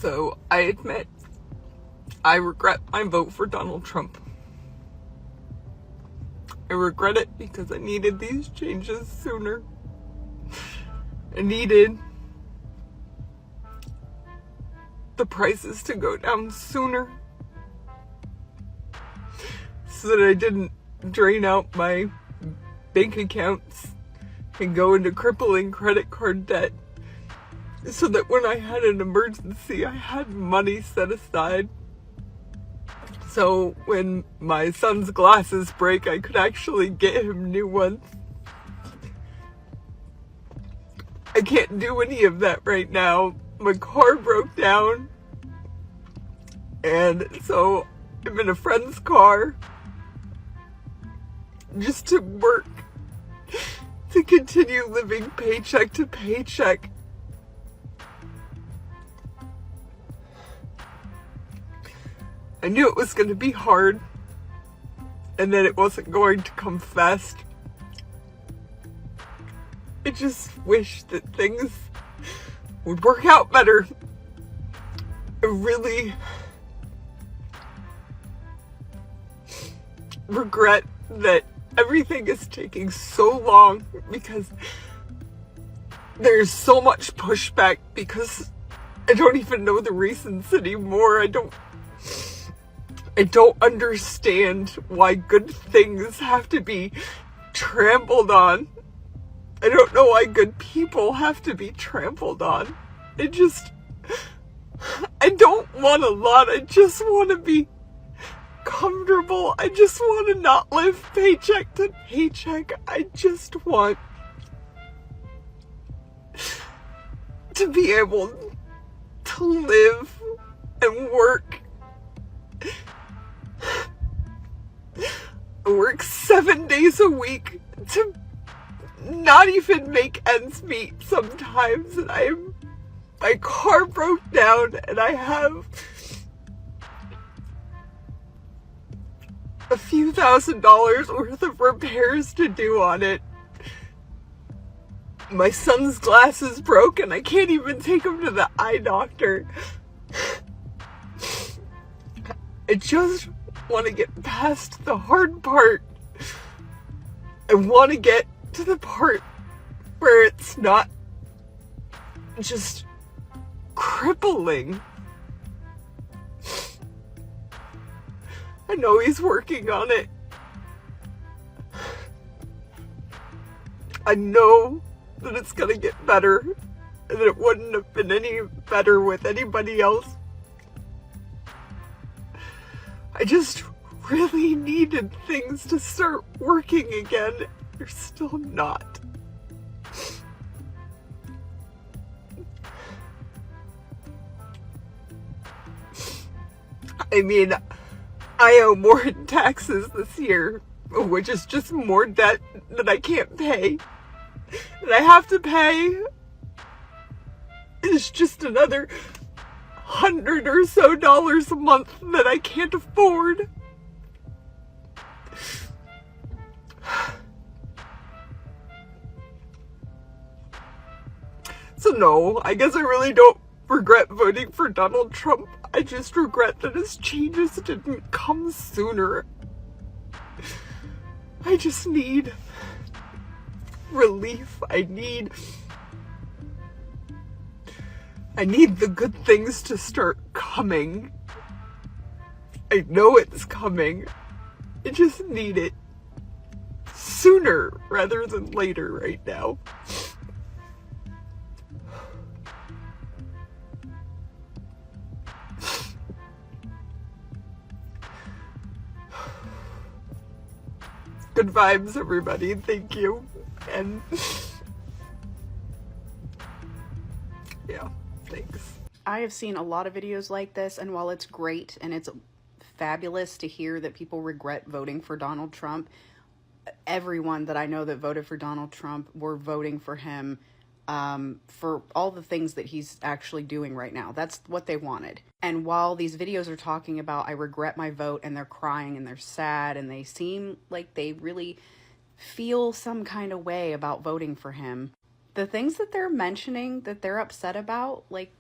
So I admit, I regret my vote for Donald Trump. I regret it because I needed these changes sooner. I needed the prices to go down sooner so that I didn't drain out my bank accounts and go into crippling credit card debt, so that when I had an emergency, I had money set aside. So when my son's glasses break, I could actually get him new ones. I can't do any of that right now. My car broke down, and so I'm in a friend's car just to work, to continue living paycheck to paycheck. I knew it was going to be hard, and that it wasn't going to come fast. I just wish that things would work out better. I really regret that everything is taking so long, because there's so much pushback, because I don't even know the reasons anymore. I don't understand why good things have to be trampled on. I don't know why good people have to be trampled on. I don't want a lot. I just want to be comfortable. I just want to not live paycheck to paycheck. I just want to be able to live and work. I work 7 days a week to not even make ends meet sometimes, and my car broke down, and I have a few $1,000s worth of repairs to do on it. My son's glasses broke, and I can't even take him to the eye doctor. I just want to get past the hard part. I want to get to the part where it's not just crippling. I know he's working on it. I know that it's gonna get better, and that it wouldn't have been any better with anybody else. I just really needed things to start working again. They're still not. I mean, I owe more in taxes this year, which is just more debt that I can't pay. And I have to pay. It's just another $100 or so a month that I can't afford. So no, I guess I really don't regret voting for Donald Trump. I just regret that his changes didn't come sooner. I just need relief. I need the good things to start coming. I know it's coming. I just need it sooner rather than later right now. Good vibes, everybody. Thank you. And yeah, thanks. I have seen a lot of videos like this, and while it's great and it's fabulous to hear that people regret voting for Donald Trump, everyone that I know that voted for Donald Trump were voting for him for all the things that he's actually doing right now. That's what they wanted. And while these videos are talking about, I regret my vote, and they're crying and they're sad, and they seem like they really feel some kind of way about voting for him, the things that they're mentioning that they're upset about, like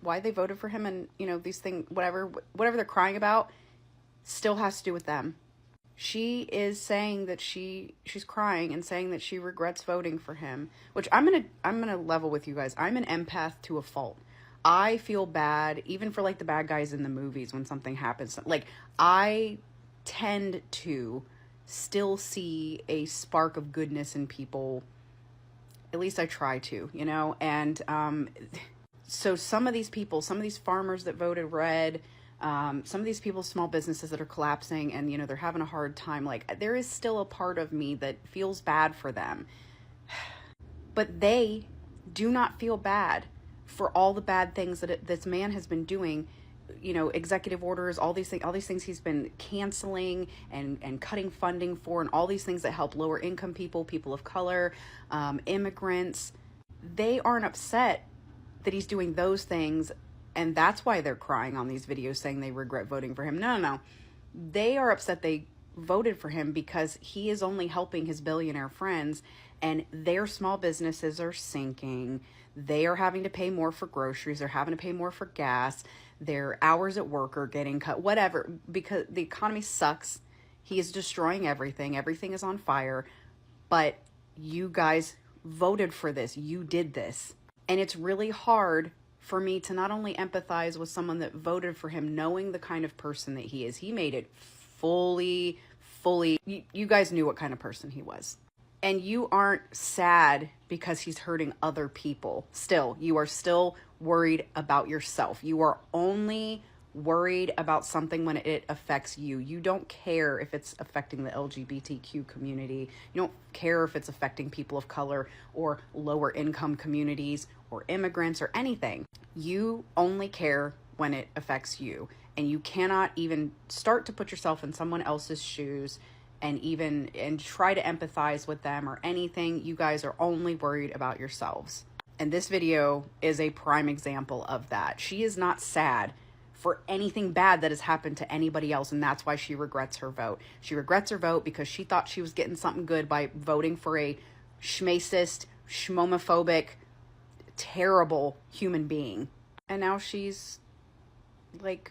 why they voted for him, and these things, whatever they're crying about, still has to do with them. She is saying that she's crying and saying that she regrets voting for him, which I'm gonna level with you guys. I'm an empath to a fault. I feel bad even for like the bad guys in the movies when something happens. Like, I tend to still see a spark of goodness in people. At least I try to, and so some of these people, some of these farmers that voted red, some of these people's small businesses that are collapsing and, they're having a hard time. Like, there is still a part of me that feels bad for them. But they do not feel bad for all the bad things that this man has been doing, executive orders, all these things he's been canceling and cutting funding for, and all these things that help lower income people of color, immigrants. They aren't upset that he's doing those things, and that's why they're crying on these videos saying they regret voting for him. No. They are upset they voted for him because he is only helping his billionaire friends, and their small businesses are sinking. They are having to pay more for groceries. They're having to pay more for gas. Their hours at work are getting cut, whatever, because the economy sucks. He is destroying everything. Everything is on fire. But you guys voted for this. You did this. And it's really hard for me to not only empathize with someone that voted for him, knowing the kind of person that he is. He made it fully, you guys knew what kind of person he was. And you aren't sad because he's hurting other people. Still, you are still worried about yourself. You are only worried about something when it affects you. You don't care if it's affecting the LGBTQ community. You don't care if it's affecting people of color or lower income communities or immigrants or anything. You only care when it affects you. And you cannot even start to put yourself in someone else's shoes and try to empathize with them or anything. You guys are only worried about yourselves. And this video is a prime example of that. She is not sad for anything bad that has happened to anybody else, and that's why she regrets her vote. She regrets her vote because she thought she was getting something good by voting for a schmacist, schmomophobic, terrible human being. And now she's like,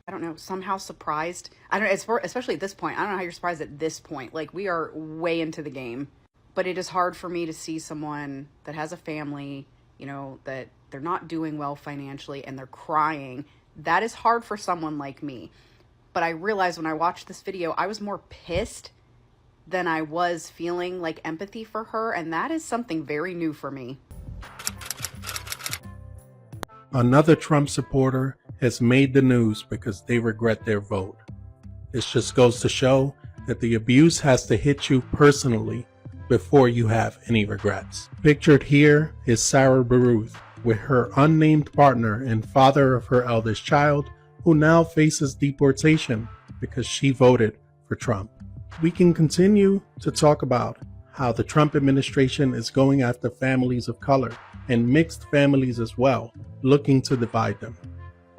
I don't know, somehow surprised. I don't know, especially at this point. I don't know how you're surprised at this point. Like, we are way into the game. But it is hard for me to see someone that has a family, that they're not doing well financially and they're crying. That is hard for someone like me. But I realized when I watched this video, I was more pissed than I was feeling like empathy for her. And that is something very new for me. Another Trump supporter has made the news because they regret their vote. This just goes to show that the abuse has to hit you personally before you have any regrets. Pictured here is Sarah Baruth with her unnamed partner and father of her eldest child, who now faces deportation because she voted for Trump. We can continue to talk about how the Trump administration is going after families of color and mixed families as well, looking to divide them.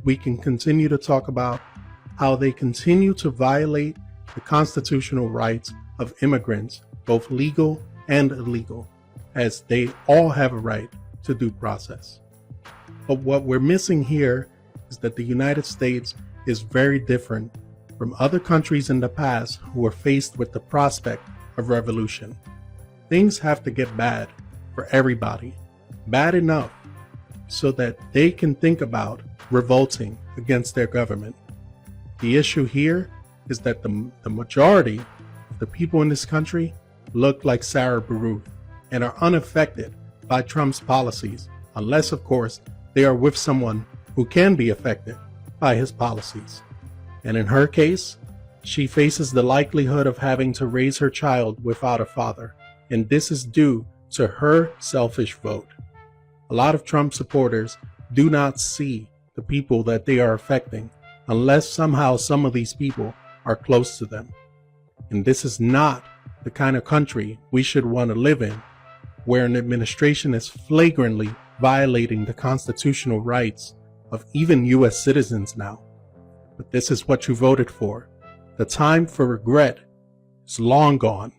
We can continue to talk about how they continue to violate the constitutional rights of immigrants, both legal and illegal, as they all have a right to due process. But what we're missing here is that the United States is very different from other countries in the past who were faced with the prospect of revolution. Things have to get bad for everybody, bad enough so that they can think about revolting against their government. The issue here is that the majority of the people in this country look like Sarah Baruth and are unaffected by Trump's policies, unless, of course, they are with someone who can be affected by his policies. And in her case, she faces the likelihood of having to raise her child without a father, and this is due to her selfish vote. A lot of Trump supporters do not see the people that they are affecting unless somehow some of these people are close to them. And this is not the kind of country we should want to live in, where an administration is flagrantly violating the constitutional rights of even U.S. citizens now. But this is what you voted for. The time for regret is long gone.